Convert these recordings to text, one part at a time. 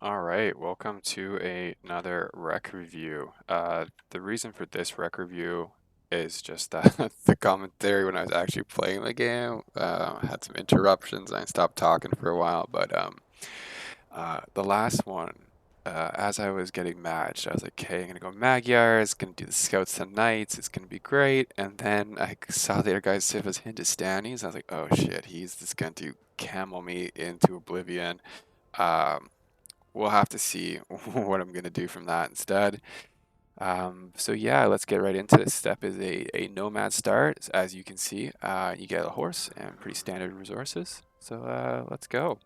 All right, welcome to another rec review. The reason for this rec review is just that the commentary when I was actually playing the game had some interruptions. I stopped talking for a while, but the last one, as I was getting matched, I was like, "Okay, I'm gonna go Magyars. Gonna do the scouts and knights. It's gonna be great." And then I saw the other guys say it was Hindustanis. I was like, "Oh shit, he's just going to camel me into oblivion." Um, we'll have to see what I'm gonna do from that instead. So yeah, let's get right into this. Step is a nomad start. As you can see, you get a horse and pretty standard resources. So let's go.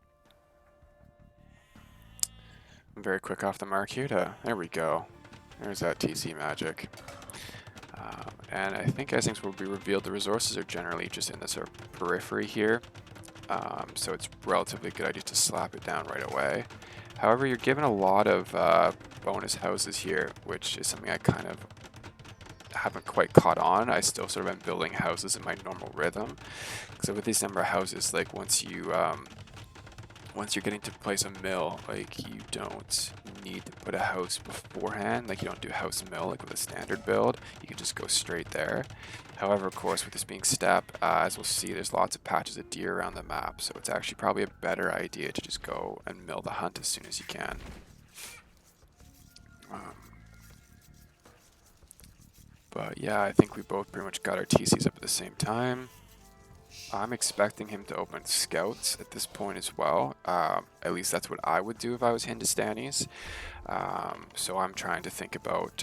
I'm very quick off the mark here there we go. There's that TC magic. And I think as things will be revealed, the resources are generally just in the sort of periphery here. So it's relatively good idea to slap it down right away. However, you're given a lot of bonus houses here, which is something I kind of haven't quite caught on. I still sort of am building houses in my normal rhythm. So with these number of houses, like once you're getting to place a mill, like you don't need to put a house beforehand. Like you don't do house mill like with a standard build. You can just go straight there. However, of course, with this being steppe, as we'll see, there's lots of patches of deer around the map. So it's actually probably a better idea to just go and mill the hunt as soon as you can. Um, but yeah, I think we both pretty much got our TCs up at the same time. I'm expecting him to open scouts at this point as well. At least that's what I would do if I was Hindustanis. So I'm trying to think about,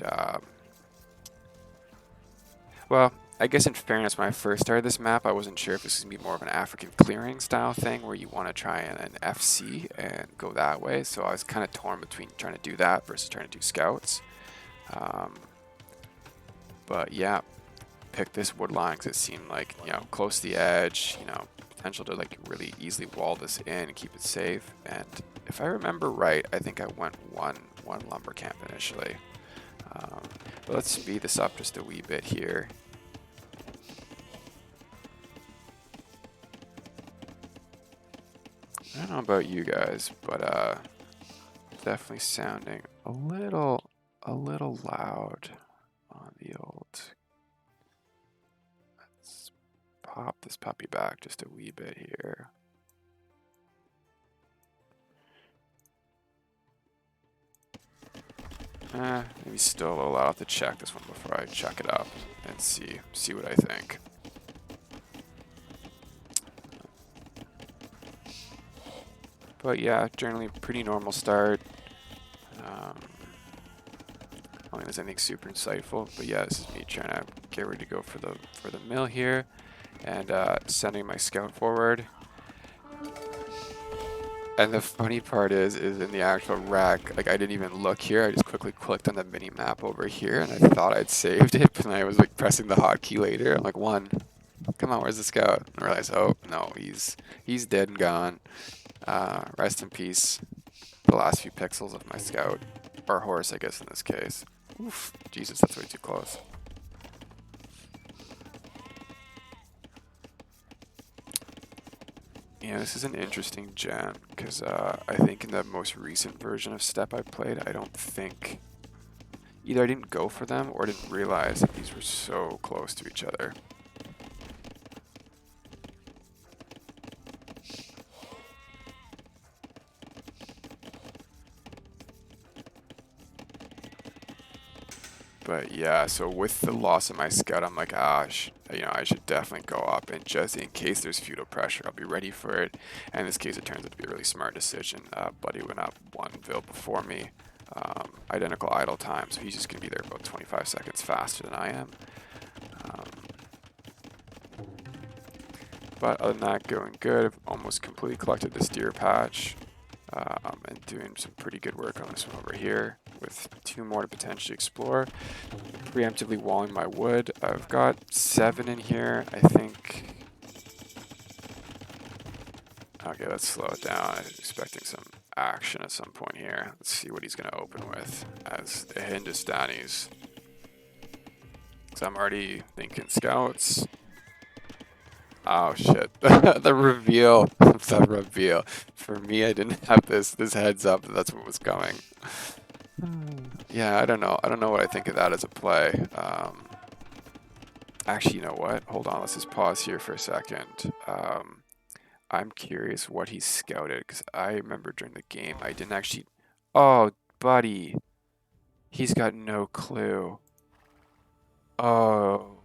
well, I guess in fairness, when I first started this map, I wasn't sure if this was going to be more of an African clearing style thing where you want to try an FC and go that way. So I was kind of torn between trying to do that versus trying to do scouts. Um, but yeah, pick this wood line because it seemed like, close to the edge, potential to like really easily wall this in and keep it safe. And if I remember right, I think I went one lumber camp initially. But let's speed this up just a wee bit here. I don't know about you guys, but definitely sounding a little loud on the old. Let's pop this puppy back just a wee bit here. Maybe still a little loud. I'll have to check this one before I chuck it up and see what I think. But yeah, generally pretty normal start. I don't think there's anything super insightful, but yeah, this is me trying to get ready to go for the mill here, and sending my scout forward. And the funny part is in the actual rack, like I didn't even look here. I just quickly clicked on the mini map over here, and I thought I'd saved it, but I was like pressing the hotkey later. I'm like, one, come on, where's the scout? And I realized, oh no, he's dead and gone. Rest in peace. The last few pixels of my scout, or horse, I guess in this case. Oof, Jesus, that's way too close. Yeah, this is an interesting gen because I think in the most recent version of Steppe I played, I don't think either I didn't go for them or didn't realize that these were so close to each other. But yeah, so with the loss of my scout, I'm like, I should definitely go up, and just in case there's feudal pressure, I'll be ready for it. And in this case, it turns out to be a really smart decision. Buddy went up one vil before me, identical idle time, so he's just gonna be there about 25 seconds faster than I am. Um, but other than that, going good. I've almost completely collected this deer patch. And doing some pretty good work on this one over here with 2 more to potentially explore. Preemptively walling my wood. I've got 7 in here, I think. Okay, let's slow it down. I'm expecting some action at some point here. Let's see what he's going to open with as the Hindustanis. So I'm already thinking scouts. Oh shit. The reveal. The reveal. For me, I didn't have this heads up that that's what was coming. Yeah, I don't know. I don't know what I think of that as a play. Actually, you know what? Hold on. Let's just pause here for a second. I'm curious what he scouted because I remember during the game I didn't actually. Oh, buddy. He's got no clue. Oh,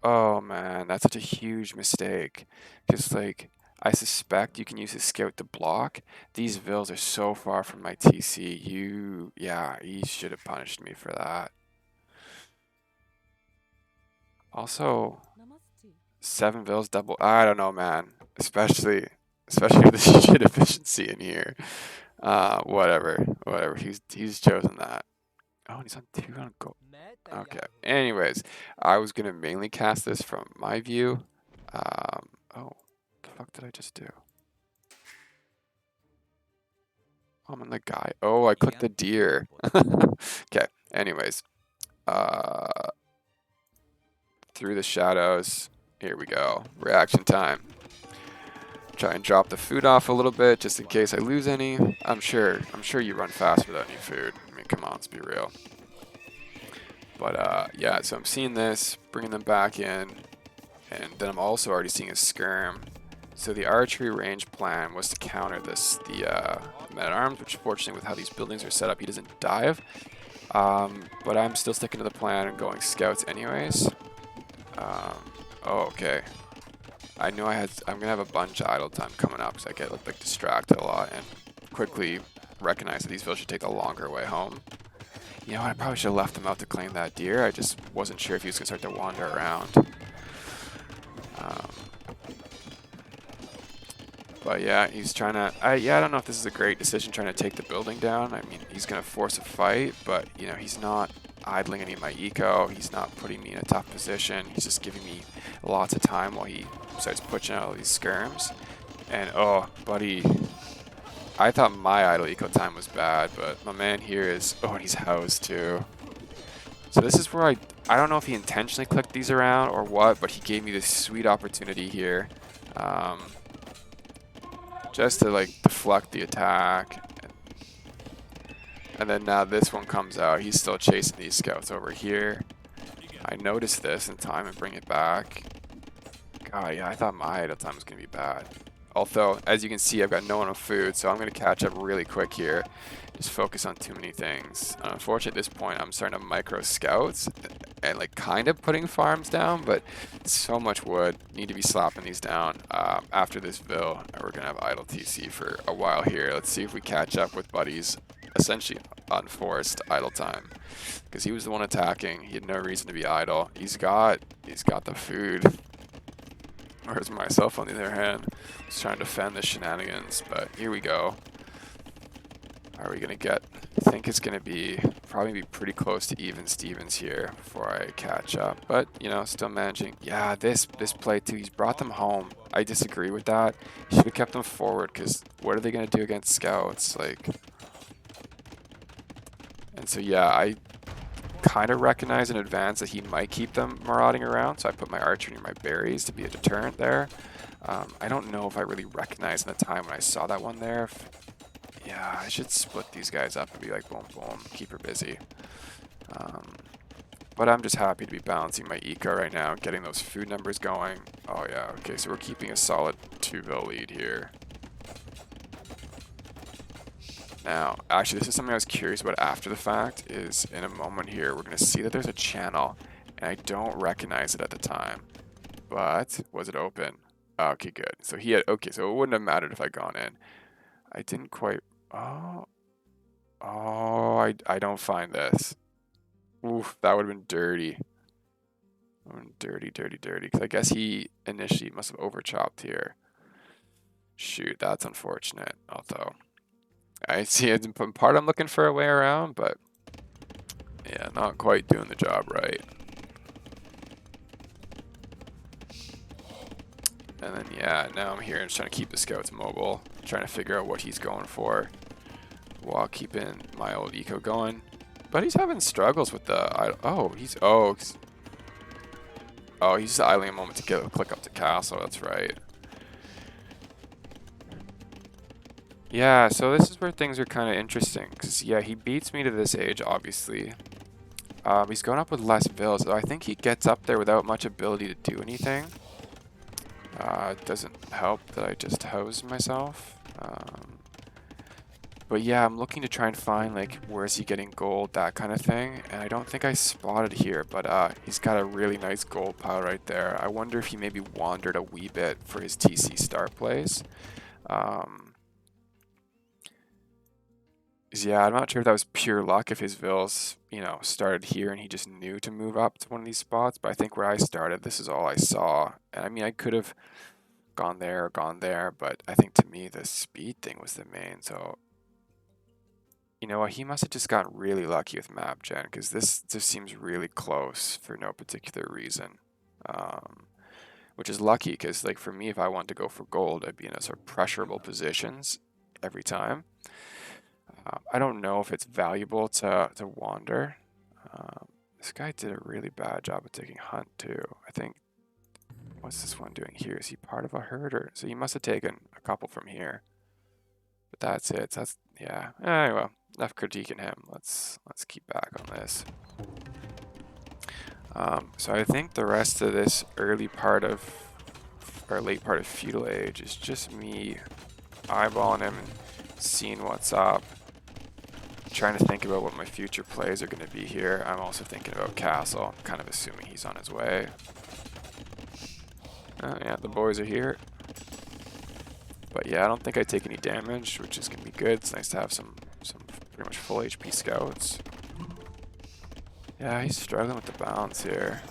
oh man, that's such a huge mistake. Because, like, I suspect you can use his scout to block. These vills are so far from my TC. Yeah, he should have punished me for that. Also, 7 vills double. I don't know, man. Especially with the shit efficiency in here. Whatever. He's chosen that. Oh, and he's on 2 on gold. Okay. Anyways, I was gonna mainly cast this from my view. Oh, the fuck did I just do? I'm on the guy. Oh, I clicked the deer. Okay. Anyways, uh, through the shadows. Here we go. Reaction time. Try and drop the food off a little bit just in case I lose any. I'm sure you run fast without any food. I mean, come on, let's be real. But yeah, so I'm seeing this, bringing them back in, and then I'm also already seeing a skirm. So the archery range plan was to counter the men-at-arms, which fortunately with how these buildings are set up, he doesn't dive. But I'm still sticking to the plan and going scouts anyways. Oh, okay. I knew I'm gonna have a bunch of idle time coming up because I get like distracted a lot and quickly recognize that these vills should take the longer way home. You know what, I probably should have left him out to claim that deer. I just wasn't sure if he was gonna start to wander around. But yeah, he's trying to. I don't know if this is a great decision trying to take the building down. I mean, he's gonna force a fight, but you know, he's not idling any of my eco. He's not putting me in a tough position. He's just giving me lots of time while he starts pushing out all these skirms. And oh, buddy, I thought my idle eco time was bad, but my man here is. Oh, and he's housed too. So this is where I don't know if he intentionally clicked these around or what, but he gave me this sweet opportunity here. Just to like deflect the attack. And then now this one comes out. He's still chasing these scouts over here. I noticed this in time and bring it back. God, yeah, I thought my idle time was going to be bad. Although, as you can see, I've got no enough food, so I'm going to catch up really quick here. Just focus on too many things. Unfortunately, at this point, I'm starting to micro scouts and like kind of putting farms down, but so much wood. Need to be slapping these down after this Vill. We're going to have idle TC for a while here. Let's see if we catch up with Buddy's essentially unforced idle time. Because he was the one attacking. He had no reason to be idle. He's got the food. Whereas myself, on the other hand, was trying to defend the shenanigans. But here we go. Are we going to get... I think it's going to be... probably be pretty close to even Stevens here before I catch up. But, you know, still managing. Yeah, this play too. He's brought them home. I disagree with that. He should have kept them forward because what are they going to do against scouts? Like... And so, yeah, I kind of recognize in advance that he might keep them marauding around, so I put my archer near my berries to be a deterrent there. I don't know if I really recognized in the time when I saw that one there. Yeah, I should split these guys up and be like, boom, boom, keep her busy. But I'm just happy to be balancing my eco right now, getting those food numbers going. Oh, yeah, okay, so we're keeping a solid 2-Vill lead here. Now, actually, this is something I was curious about after the fact, is in a moment here, we're going to see that there's a channel, and I don't recognize it at the time. But, was it open? Okay, good. So he had, okay, so it wouldn't have mattered if I'd gone in. I didn't quite, I don't find this. Oof, that would have been dirty. Dirty, because I guess he initially must have overchopped here. Shoot, that's unfortunate, although... I see it in part I'm looking for a way around, but yeah, not quite doing the job right. And then yeah, now I'm here and just trying to keep the scouts mobile, trying to figure out what he's going for while keeping my old eco going. But he's having struggles with the Oh, he's idling a moment to get a click up to castle, that's right. Yeah, so this is where things are kind of interesting, because yeah, he beats me to this age, obviously. He's going up with less bills, so I think he gets up there without much ability to do anything. It doesn't help that I just hose myself. But yeah, I'm looking to try and find, like, where is he getting gold, that kind of thing. And I don't think I spotted here, but he's got a really nice gold pile right there. I wonder if he maybe wandered a wee bit for his TC start place. Yeah, I'm not sure if that was pure luck, if his vills, you know, started here and he just knew to move up to one of these spots. But I think where I started, this is all I saw. And I mean, I could have gone there or gone there, but I think to me the speed thing was the main. So, you know what, he must have just gotten really lucky with map gen, because this just seems really close for no particular reason. Which is lucky, because like for me, if I wanted to go for gold, I'd be in a sort of pressurable positions every time. I don't know if it's valuable to wander. This guy did a really bad job of taking hunt too. I think, what's this one doing here? Is he part of a herder? So he must have taken a couple from here. But that's it. That's, yeah. Anyway, enough critiquing him. Let's keep back on this. So I think the rest of this early part of, or late part of feudal age is just me eyeballing him and seeing what's up. Trying to think about what my future plays are going to be here. I'm also thinking about castle. I'm kind of assuming he's on his way. Yeah, the boys are here. But yeah, I don't think I take any damage, which is going to be good. It's nice to have some pretty much full HP scouts. Yeah, he's struggling with the balance here.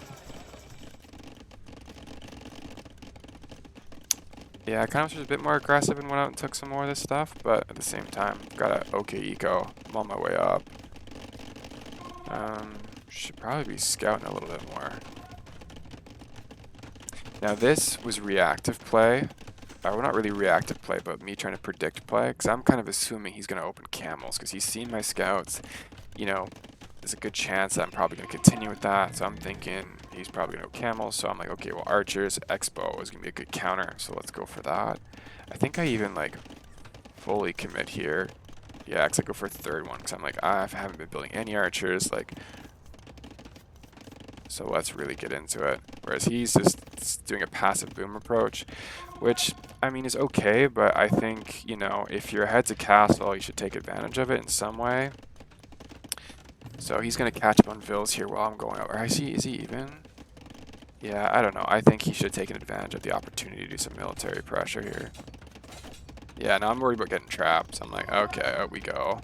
Yeah, I kind of was a bit more aggressive and went out and took some more of this stuff, but at the same time, got a okay eco. I'm on my way up. Should probably be scouting a little bit more. Now this was reactive play. Well, not really reactive play, but me trying to predict play, because I'm kind of assuming he's going to open camels, because he's seen my scouts. You know, there's a good chance that I'm probably going to continue with that, so I'm thinking he's probably going to go camels, so I'm like, okay, well, archers, expo is going to be a good counter, so let's go for that. I think I even, like, fully commit here. Yeah, because I go for a third one, because I'm like, I haven't been building any archers, like, so let's really get into it. Whereas he's just doing a passive boom approach, which, I mean, is okay, but I think, you know, if you're ahead to castle, you should take advantage of it in some way. So he's going to catch up on vills here while I'm going over. Is he even? Yeah, I don't know. I think he should have taken advantage of the opportunity to do some military pressure here. Yeah, now I'm worried about getting trapped. So I'm like, okay, out we go.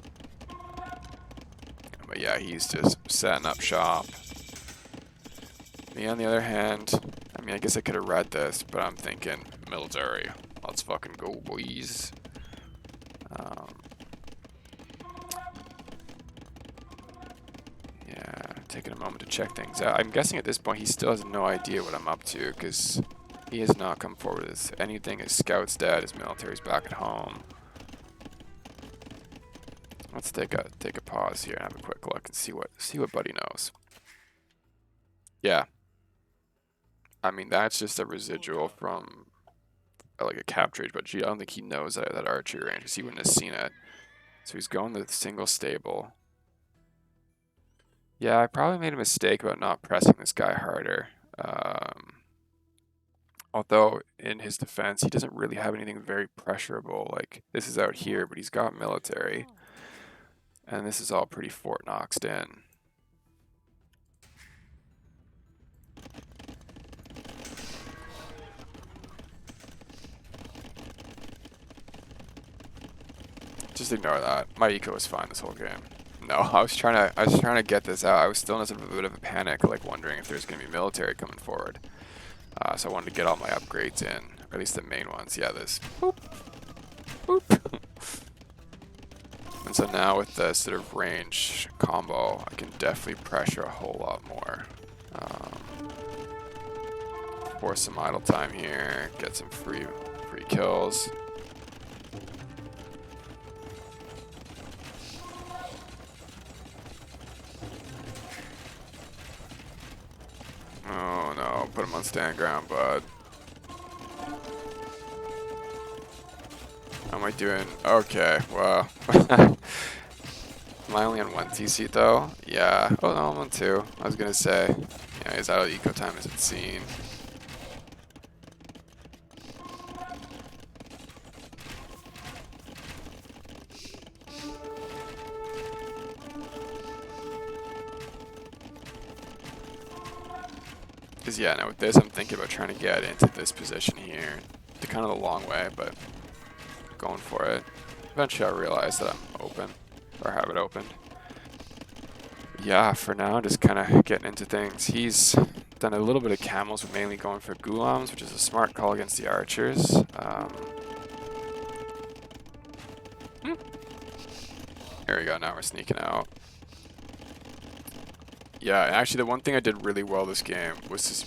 But yeah, he's just setting up shop. Me, on the other hand, I mean, I guess I could have read this, but I'm thinking military. Let's fucking go, boys. Yeah, taking a moment to check things out. I'm guessing at this point he still has no idea what I'm up to, because he has not come forward with anything. His scout's dead, his military's back at home. Let's take a pause here and have a quick look and see what Buddy knows. Yeah. I mean, that's just a residual from like a cap trade, but I don't think he knows that archery range, because he wouldn't have seen it. So he's going to the single stable. Yeah, I probably made a mistake about not pressing this guy harder. Although, in his defense, he doesn't really have anything very pressurable. Like, this is out here, but he's got military. And this is all pretty Fort Knoxed in. Just ignore that. My eco was fine this whole game. No, I was trying to get this out. I was still in a bit of a panic, like wondering if there's going to be military coming forward. So I wanted to get all my upgrades in, or at least the main ones. Yeah, this. Boop. Boop. And so now with the sort of range combo, I can definitely pressure a whole lot more. Force some idle time here, get some free kills. Oh no, put him on stand ground, but how am I doing? Okay, well. Am I only on 1 TC though? Yeah. Oh no, I'm on 2. I was gonna say. Yeah, he's out of eco time as it's seen. Because yeah, now with this, I'm thinking about trying to get into this position here. The kind of the long way, but going for it. Eventually I'll realize that I'm open, or have it opened. Yeah, for now, just kind of getting into things. He's done a little bit of camels, but mainly going for ghulams, which is a smart call against the archers. There we go, now we're sneaking out. Yeah, and actually the one thing I did really well this game was just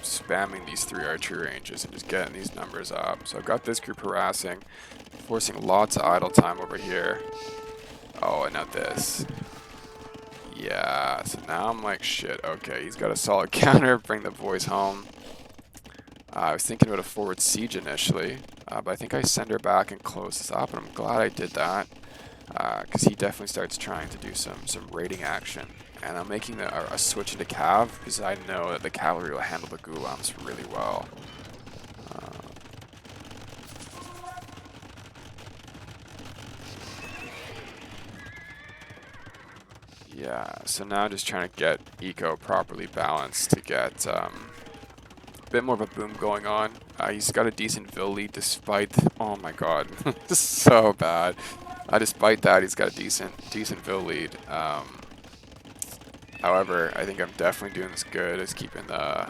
spamming these 3 archery ranges and just getting these numbers up. So I've got this group harassing, forcing lots of idle time over here. Oh, and now this. Yeah, so now I'm like, shit, okay, he's got a solid counter, bring the boys home. I was thinking about a forward siege initially, but I think I send her back and close this up, and I'm glad I did that. Because he definitely starts trying to do some raiding action. And I'm making a switch into cav, because I know that the cavalry will handle the ghulams really well. Yeah, so now just trying to get eco properly balanced to get a bit more of a boom going on. He's got a decent Vil lead despite, oh my god, this is so bad. Despite that, he's got a decent Vil lead. However, I think I'm definitely doing this good as keeping the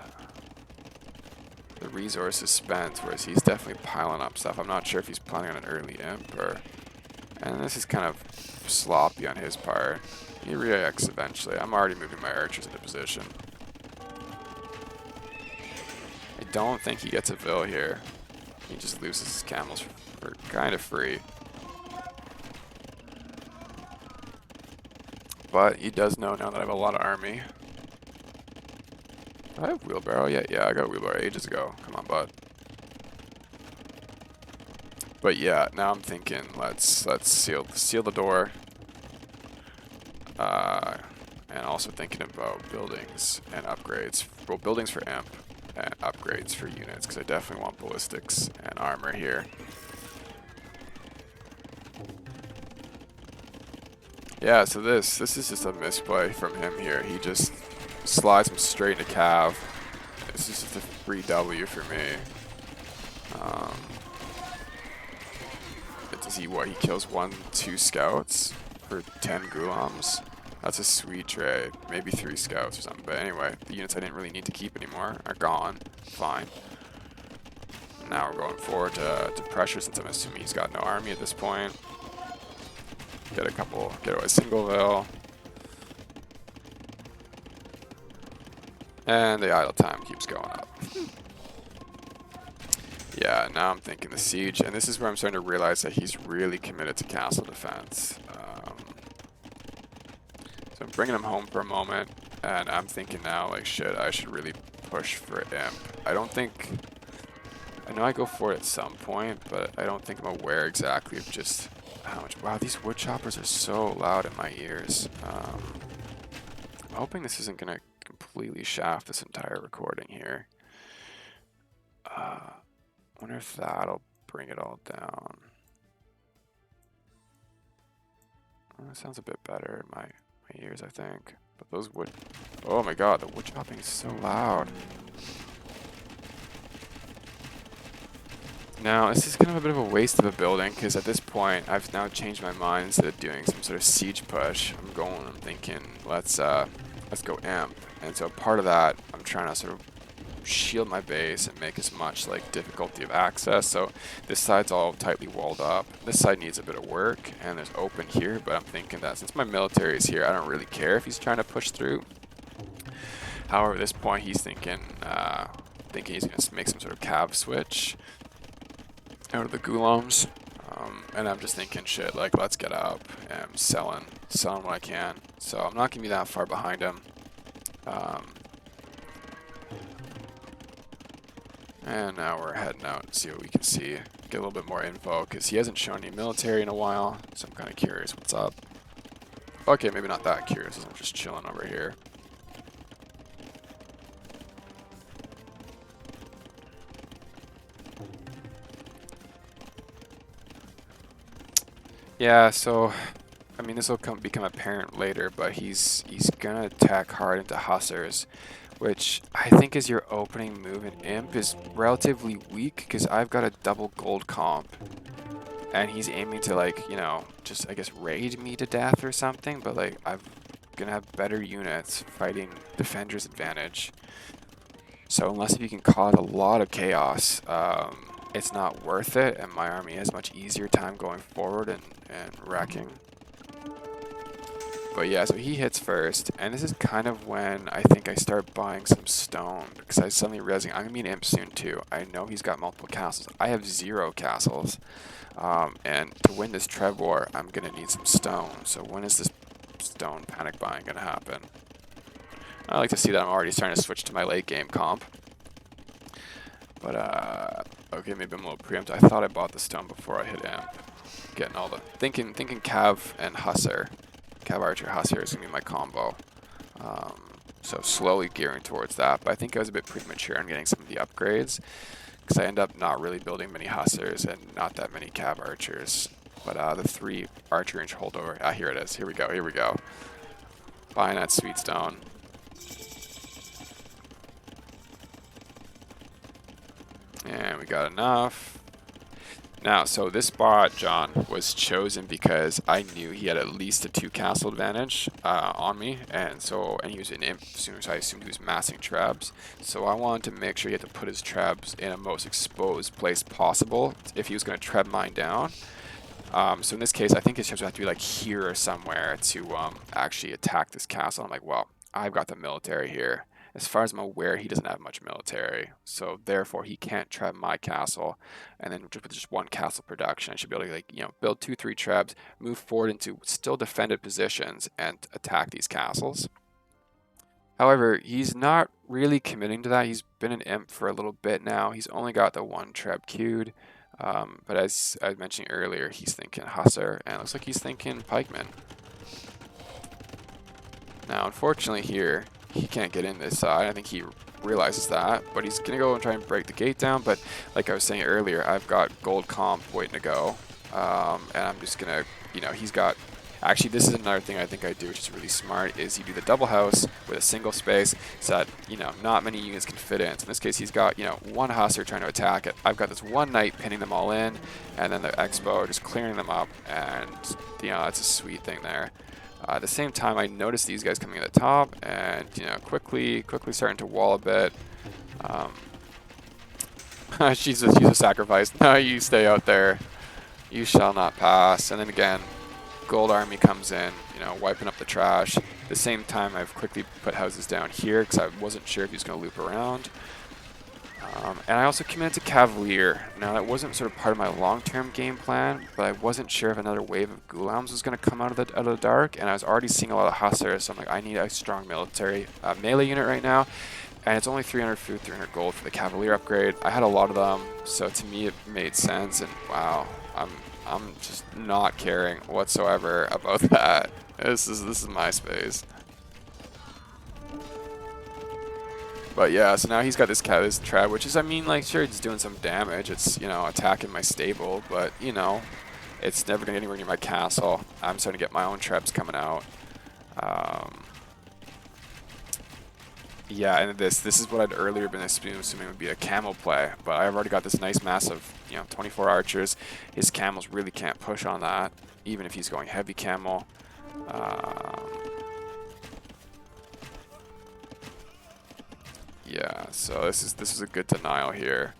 resources spent, whereas he's definitely piling up stuff. I'm not sure if he's planning on an early imp or, and this is kind of sloppy on his part. He reacts eventually. I'm already moving my archers into position. I don't think he gets a Vil here. He just loses his camels for kind of free. But he does know now that I have a lot of army. Do I have wheelbarrow yet? Yeah, I got a wheelbarrow ages ago. Come on, bud. But yeah, now I'm thinking let's seal the door. And also thinking about buildings and upgrades. Well, buildings for imp and upgrades for units, because I definitely want ballistics and armor here. Yeah, so this is just a misplay from him here. He just slides him straight into cav. This is just a free W for me. Does he what? He kills 1-2 scouts for 10 ghulams. That's a sweet trade. Maybe 3 scouts or something. But anyway, the units I didn't really need to keep anymore are gone. Fine. Now we're going forward to pressure, since I'm assuming he's got no army at this point. Get a single Vil. And the idle time keeps going up. Yeah, now I'm thinking the siege, and this is where I'm starting to realize that he's really committed to castle defense. So I'm bringing him home for a moment, and I'm thinking now, like, shit, I should really push for imp. I know I go for it at some point, but I don't think I'm aware exactly of just how much. Wow, these wood choppers are so loud in my ears. I'm hoping this isn't gonna completely shaft this entire recording here. Wonder if that'll bring it all down. That sounds a bit better in my ears, I think. But those wood, oh my god, the wood chopping is so loud. Now, this is kind of a bit of a waste of a building, because at this point, I've now changed my mind. Instead of doing some sort of siege push, I'm thinking, let's go imp. And so part of that, I'm trying to sort of shield my base and make as much like difficulty of access. So this side's all tightly walled up. This side needs a bit of work, and there's open here, but I'm thinking that since my military is here, I don't really care if he's trying to push through. However, at this point, he's thinking he's going to make some sort of cav switch out of the ghulams. And I'm just thinking, shit, like, let's get up and selling what I can. So I'm not going to be that far behind him. And now we're heading out and see what we can see. Get a little bit more info, because he hasn't shown any military in a while, so I'm kind of curious what's up. Okay, maybe not that curious, I'm just chilling over here. Yeah, so I mean, this will become apparent later, but he's gonna attack hard into Hussars, which I think is your opening move in Imp is relatively weak because I've got a double gold comp, and he's aiming to, like, you know, just I guess raid me to death or something. But like I'm gonna have better units fighting defender's advantage. So unless if you can cause a lot of chaos, it's not worth it, and my army has much easier time going forward and wrecking. But yeah, so he hits first, and this is kind of when I think I start buying some stone, because I suddenly realizing I'm gonna be an imp soon too. I know he's got multiple castles. I have 0 castles, and to win this Trev war, I'm gonna need some stone. So when is this stone panic buying gonna happen? I like to see that I'm already starting to switch to my late game comp. But okay, maybe I'm a little preempted. I thought I bought the stone before I hit imp. Getting all the thinking Cav and Hussar. Cav Archer Hussar is going to be my combo. So slowly gearing towards that. But I think I was a bit premature in getting some of the upgrades, because I end up not really building many Hussars and not that many Cav Archers. But the 3 Archer inch holdover. Ah, here it is. Here we go. Here we go. Buying that sweet stone. And we got enough. Now, so this spot, John, was chosen because I knew he had at least a 2 castle advantage on me, and he was an imp as soon as I assumed he was massing trebs. So I wanted to make sure he had to put his trebs in a most exposed place possible if he was going to treb mine down. So in this case, I think his trebs would have to be like here or somewhere to actually attack this castle. I'm like, well, I've got the military here. As far as I'm aware, he doesn't have much military, so therefore he can't treb my castle. And then with just 1 castle production, I should be able to, like, you know, build 2-3 trebs, move forward into still defended positions, and attack these castles. However, he's not really committing to that. He's been an imp for a little bit now. He's only got the 1 treb queued, but as I was mentioning earlier, he's thinking Hussar, and it looks like he's thinking pikeman. Now, unfortunately here, he can't get in this side. I think he realizes that, but he's gonna go and try and break the gate down. But like I was saying earlier, I've got gold comp waiting to go, and I'm just gonna, you know, he's got. Actually, this is another thing I think I do, which is really smart, is you do the double house with a single space, so that, you know, not many units can fit in. So in this case, he's got, you know, 1 Hussar trying to attack it. I've got this 1 knight pinning them all in, and then the Expo just clearing them up, and, you know, that's a sweet thing there. At the same time, I noticed these guys coming at the top, and, you know, quickly starting to wall a bit. She's a sacrifice. No, you stay out there. You shall not pass. And then again, gold army comes in, you know, wiping up the trash. At the same time, I've quickly put houses down here because I wasn't sure if he was going to loop around. And I also committed to Cavalier. Now, that wasn't sort of part of my long-term game plan, but I wasn't sure if another wave of Ghulams was going to come out of the dark, and I was already seeing a lot of Hussars, so I'm like, I need a strong military melee unit right now, and it's only 300 food, 300 gold for the Cavalier upgrade. I had a lot of them, so to me it made sense, and wow, I'm just not caring whatsoever about that. This is my space. But yeah, so now he's got this trap, which is, I mean, like, sure, it's doing some damage. It's, you know, attacking my stable, but, you know, it's never going to get anywhere near my castle. I'm starting to get my own traps coming out. Yeah, and this is what I'd earlier been assuming would be a camel play, but I've already got this nice mass of, you know, 24 archers. His camels really can't push on that, even if he's going heavy camel. Yeah, so this is a good denial here.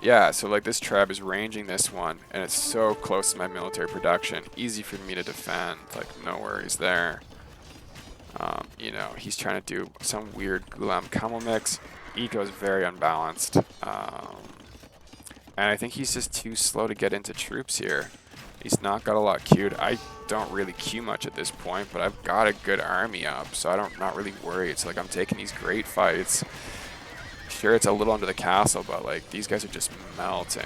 Yeah, so like this trap is ranging this one, and it's so close to my military production. Easy for me to defend, like no worries there. You know, he's trying to do some weird Gulam camel mix. Eco is very unbalanced. And I think he's just too slow to get into troops here. He's not got a lot queued. I don't really queue much at this point, but I've got a good army up, so not really worried. It's like I'm taking these great fights. Sure, it's a little under the castle, but like these guys are just melting.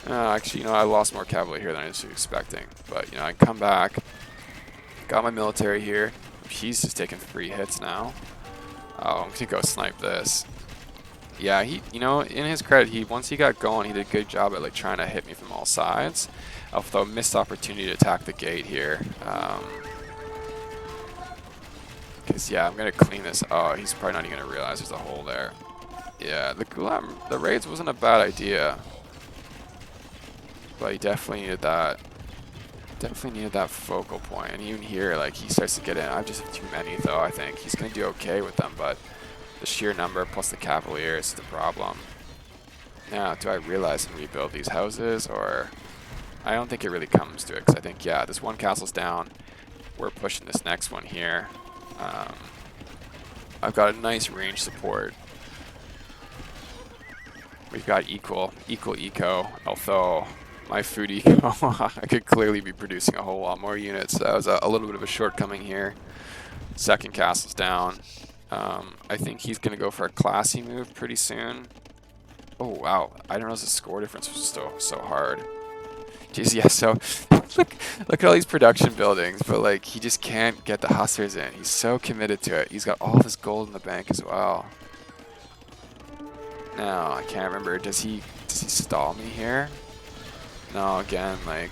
Actually, I lost more cavalry here than I was expecting. But I can come back. Got my military here. He's just taking free hits now. Oh, I'm gonna go snipe this. Yeah, in his credit, once he got going, he did a good job at like trying to hit me from all sides. Although missed opportunity to attack the gate here. Because yeah, I'm gonna clean this. Oh, he's probably not even gonna realize there's a hole there. Yeah, the raids wasn't a bad idea, but he definitely needed that. Definitely needed that focal point. And even here, like he starts to get in. I just have too many though. I think he's gonna do okay with them, but the sheer number plus the cavalier is the problem. Now, do I realize and rebuild these houses, or I don't think it really comes to it, because I think, yeah, this one castle's down. We're pushing this next one here. I've got a nice range support. We've got equal eco, although my food eco, I could clearly be producing a whole lot more units. That was a little bit of a shortcoming here. Second castle's down. I think he's going to go for a classy move pretty soon. Oh, wow. I didn't realize the score difference was so hard. Jeez, yeah, so look at all these production buildings, but like he just can't get the hussars in. He's so committed to it. He's got all this gold in the bank as well. No, I can't remember. Does he stall me here? No, again, like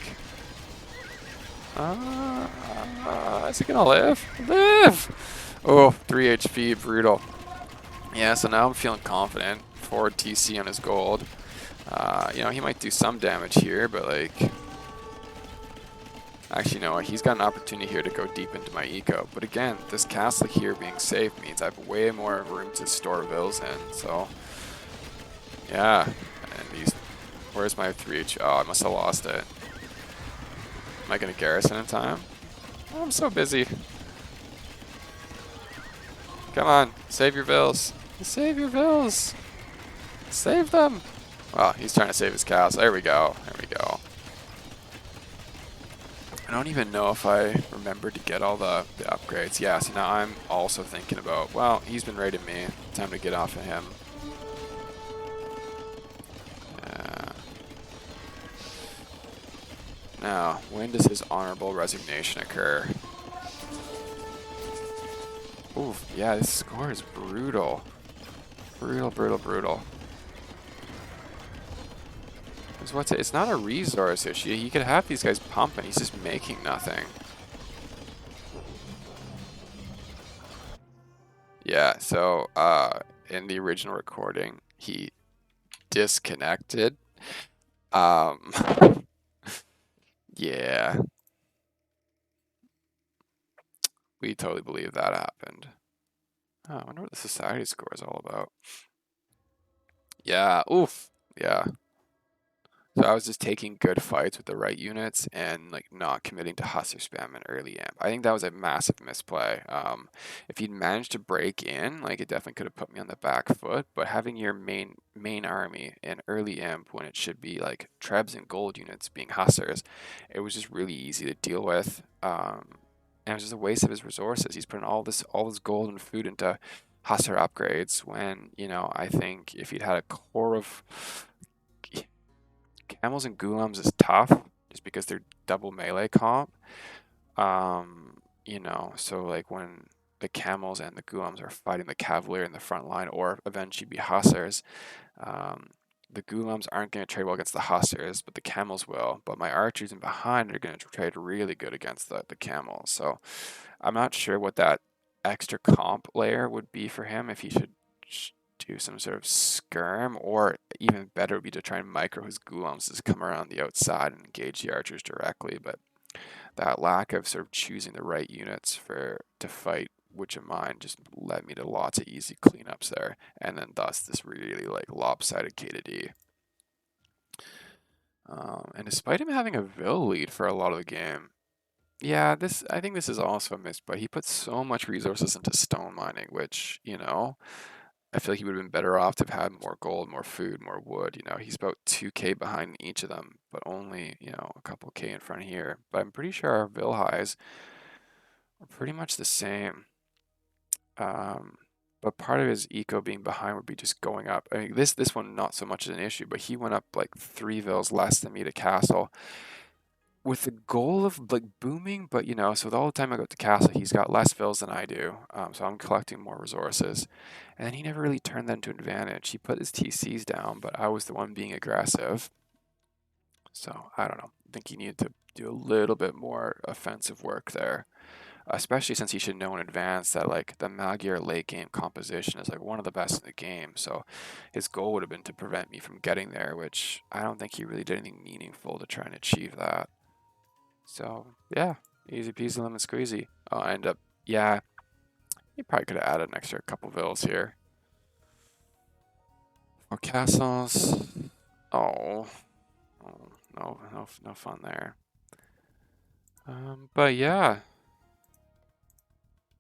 is he gonna live? Live! Oh, 3 HP, brutal. Yeah, so now I'm feeling confident. Forward TC on his gold. He might do some damage here, but like... Actually, no, he's got an opportunity here to go deep into my eco. But again, this castle here being safe means I have way more room to store vills in, so... Yeah, and these... Where's my 3H? Oh, I must have lost it. Am I gonna garrison in time? Oh, I'm so busy. Come on, save your vills. Save your vills. Save them. Well, he's trying to save his cows. There we go. There we go. I don't even know if I remembered to get all the upgrades. Yeah, so now I'm also thinking about, well, he's been raiding me. Time to get off of him. Now, when does his honorable resignation occur? Oof, yeah, this score is brutal. Brutal, brutal, brutal. It's not a resource issue. He could have these guys pumping. He's just making nothing. Yeah, so in the original recording, he disconnected. Yeah. We totally believe that happened. Oh, I wonder what the society score is all about. Yeah, oof. Yeah. So I was just taking good fights with the right units and like not committing to hussar spam in early amp. I think that was a massive misplay. If he'd managed to break in, like it definitely could have put me on the back foot. But having your main army in early amp when it should be like trebs and gold units being hussars, it was just really easy to deal with. And it was just a waste of his resources. He's putting all this gold and food into hussar upgrades when I think if he'd had a core of camels and ghulams is tough just because they're double melee comp. So like when the camels and the ghulams are fighting the cavalier in the front line or eventually be hussars, the ghulams aren't going to trade well against the hussars, but the camels will. But my archers in behind are going to trade really good against the camels. So I'm not sure what that extra comp layer would be for him if he should do some sort of skirm, or even better would be to try and micro his ghulams to come around the outside and engage the archers directly. But that lack of sort of choosing the right units to fight which of mine just led me to lots of easy cleanups there, and then thus this really like lopsided K to D. And despite him having a Vil lead for a lot of the game, yeah, I think this is also a miss, but he put so much resources into stone mining, which, I feel like he would have been better off to have had more gold, more food, more wood. He's about 2K behind each of them, but only, a couple K in front here. But I'm pretty sure our Vil highs are pretty much the same. But part of his eco being behind would be just going up. I mean, this one not so much as an issue, but he went up like 3 vills less than me to castle with the goal of like booming. But you know, so the whole time I go to castle, he's got less vills than I do. So I'm collecting more resources, and then he never really turned that into an advantage. He put his TCs down, but I was the one being aggressive. So I don't know. I think he needed to do a little bit more offensive work there, especially since he should know in advance that like the Magyar late game composition is like one of the best in the game. So his goal would have been to prevent me from getting there, which I don't think he really did anything meaningful to try and achieve that. So yeah, easy peasy lemon squeezy. I'll end up, yeah, he probably could have added an extra couple vills here. Or castles. Oh, oh no fun there. But yeah,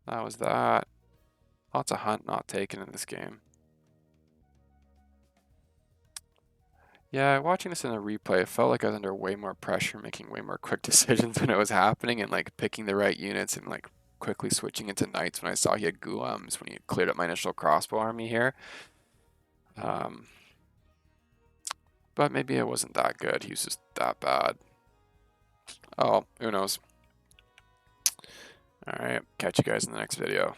that was that. Lots of hunt not taken in this game. Yeah, watching this in a replay, it felt like I was under way more pressure, making way more quick decisions when it was happening, and like picking the right units and like quickly switching into knights when I saw he had Gulams when he had cleared up my initial crossbow army here. Um, but maybe it wasn't that good. He was just that bad. Oh, who knows? All right, catch you guys in the next video.